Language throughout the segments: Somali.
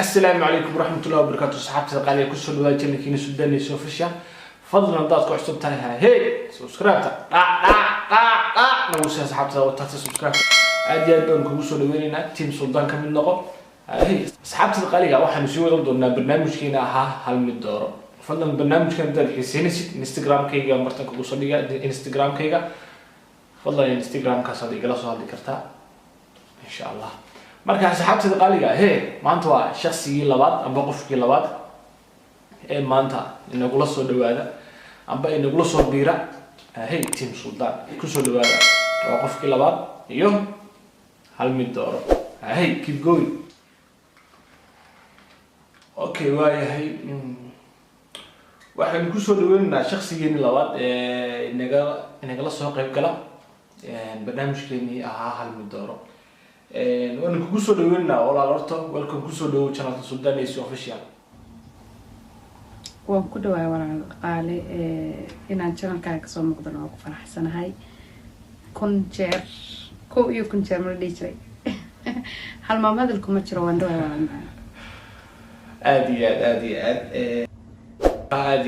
السلام عليكم ورحمة الله وبركاته. صحابتي القالية كل سنة وانتم كيني سوداني سوفيشال فضلا نضاعتكم عشتم تانيها هي سبسكرايب نوصي صحابتي وتحت سبسكرايب عادي أدونكم وصلوا ويننا تيم سلطان كمل نقط هي صحابتي القالية واحد نسوي ضدنا برنامج كينا هالمدورة فضلا برنامج كان بدل حسيني انستغرام كيجا مرتك وصلي انستغرام كيجا فضلا انستغرام كصديق لا صار ذكرتها إن شاء الله. marka saxaabtada qaaliga maanta waa shakhsigii labaad amba qofkii labaad ee maanta inagula soo dhawaada amba inagula soo biira team Sultan ku soo dhawaada waa qofkii labaad iyo hal mid dooro keep going. Okay waayahay waxaan ku soo dhawaaynaa shakhsigii labaad ee inagala soo qayb gala barnaamijkeeni hal mid dooro وانا كوسو دوينا ولا لورتو welcome كوسو دو channel Sultan official waan ku dhawaay walaan qaale inaan channelkaaga soo muuqdo oo ku faraxsanahay kun jeer ma dhigay hal ma hadalku ma jiro waan dhawaay walaan aad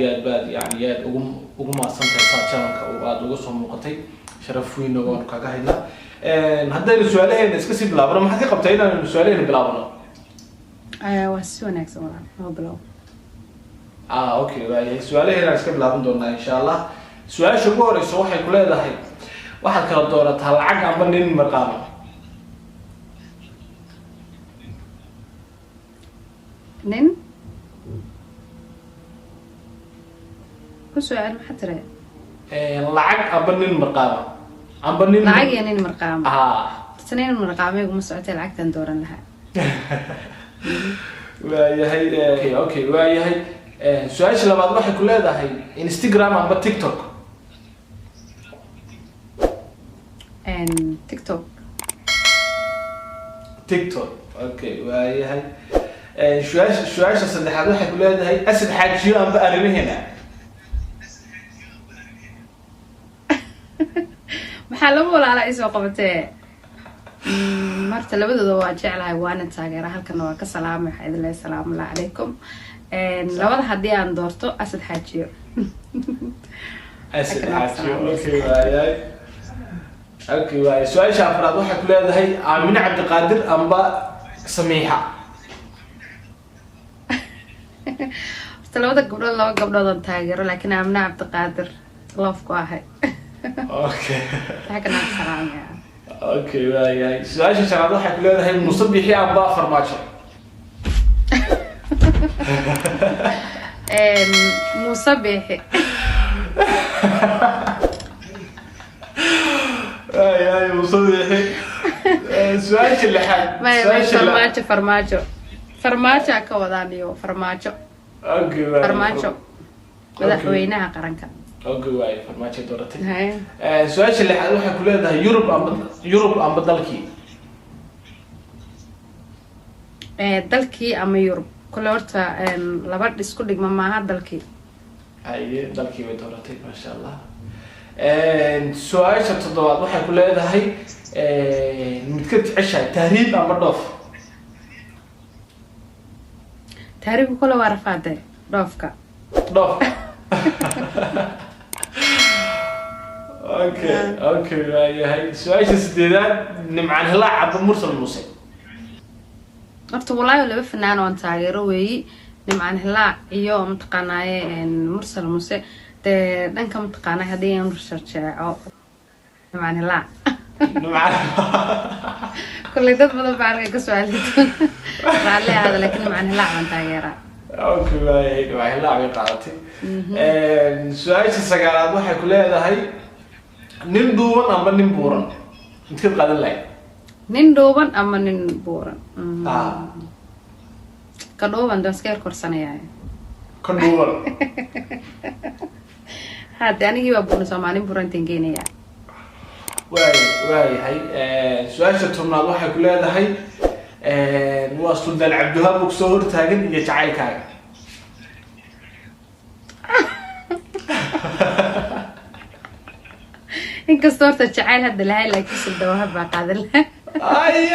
يعني ugu maasantahay channelka oo aad ugu soo muuqatay sharaf weyn oo aan kaga haynaa haddaynu su'aalaheena iska sii bilaabno maxaad ka qabtay inaan su'aalaheena bilaabno waa si wanaagsan waa bilaab okay waayahay su'aalaheena iska bilaaban doonaa insha Allah. su'aasha ugu horeysa waxay ku leedahay waxaad kala doorataa lacag amba nin marqaamo nin ku su'aal maxaa tire lacag amba nin marqaamo amba nin lacag iyo nin marqaamo سنين من رقمي ومسعود العقد ندورن لها. وياهي اوكي وياهي سؤال لما تروح كل هذا هي انستغرام ام تيك توك ان تيك توك اوكي وياهي شويش صدحات waxa ku leedahay asad xaajiyo amba arrimaheena maxaa lagu walaala isoo qabatay marta labadooda waa jeclahay waana taageera halkana waa ka salaamay xaydilay salaamu alaykum labada hadii aan doorto asad xaajiyo okay waay su'aasha afraad waxa ku leedahay Aamin Cabdi Qaadir amba Samiixa labada gabdhood aan taageero laakiin Aamin Cabdi Qaadir love ku ahay okay halkana salaamay اوكي واي سؤال شغله waxa ku leedahay musabixi amba farmaajo musabixi ay musabixi سؤال لحد farmaajo ka wadaaniyo farmaajo اوكي واي farmaajo madaxweynaha qaranka اوكي واي فرماجه دورتي سؤال اللي waxa ku leedahay Europe amba dalkii ama Europe kula horta laba isku dhigma maaha dalkii dalkii way dooratay ma sha Allah. su'aasha toddobaad waxa ku leedahay mid ka jeceshahay tahriib amba dhoof tahriibku kula waa rafaade dhoofka اوكي هاي سؤال سديدان نمعان هلا عبد مرسل موسى horta walaayo laba fanaan oo taageero weey nimcaan hilaa iyo mutaqaanaay mursal muse dhanka mutaqaanaay hadii aan researcho nimcaan hilaa kulli dad badan baan ka su'aalayn raali hada laakiin nimcaan hilaa aan taageera اوكي واي nimcaan hilaa way qaadatay su'aasha sagaalaad waxay ku leedahay nin duuban amba nin buuran inta qadan lay nin duuban ama nin buuran ka duuban daskeer korsanaya ka duuban هذا أنا جيب أبونا سامعين برانتين جينيا واي هاي سؤال شتهم الله حكوا له هاي واصل ذا العبد الوهاب وكسور تاجن يجعل كاga إنك صورت تجعل هذا الهاي اللي كسر دوهب بعد له أي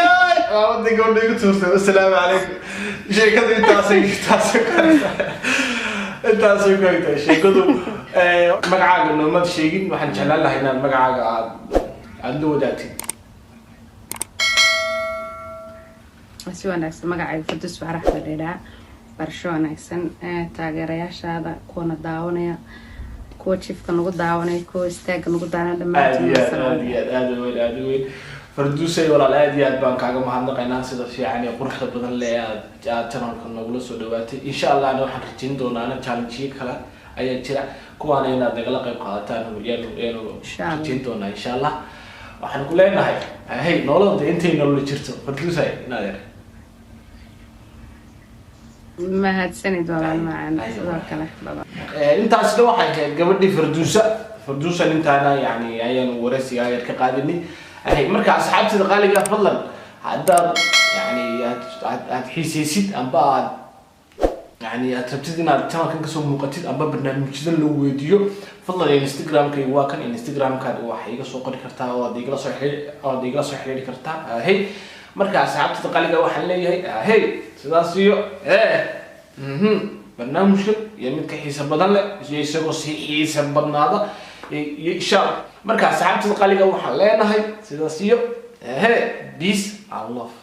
ودي قول لي قلت السلام عليكم شيء كذا انت اسوي شيء كذا مقعد انه ما تشيقين waxaan jeclaan lahaa inaan magacaaga aad la wadaagtid si wanaagsan magacayga Fardus Farax Badheera barsho wanaagsan taageerayaashaada kuwana daawanaya kuwa chiefka nagu daawanaya kuwa istaaga nagu daawanaya dhammaan aad weyn Fardusay walaal aad baan kaaga mahadnaqaynaa sida fiican iyo quruxda badan leh aad channelka nagu soo dhawaatay insha Allah ana waxaan rajin doonaa challenge kale ayaa jira kuwaana inaad nagala qayb qaadataan oo rajin doonaa insha Allah waxaan ku leenahay hay nololda intay nolol jirto Fardusay inaad yar ما هتسند ولا معنا وكله بابا انت اصلا waxay gabadhii Fardusa intaana yani ayaan waraysiga yar ka qaadinay ay marka asxaabtida qaaliga fadlan hadda yani aad xiisaysid amba yani aad rabtid inaad channelkan ka soo muuqatid amba barnaamijyada loo weydiyo fadlan Instagram-ka waa kan Instagram-ka wax iga soo qori kartaa oo aad igala soo xiriiri kartaa hay marka asxaabtida qaaliga waxaan leeyahay hey sidaas iyo barnaamijka iyo mid ka xiiso badan leh isagoo si xiiso badnaada insha Allah marka asxaabtida qaaliga waxaan leenahay sidaas iyo peace and love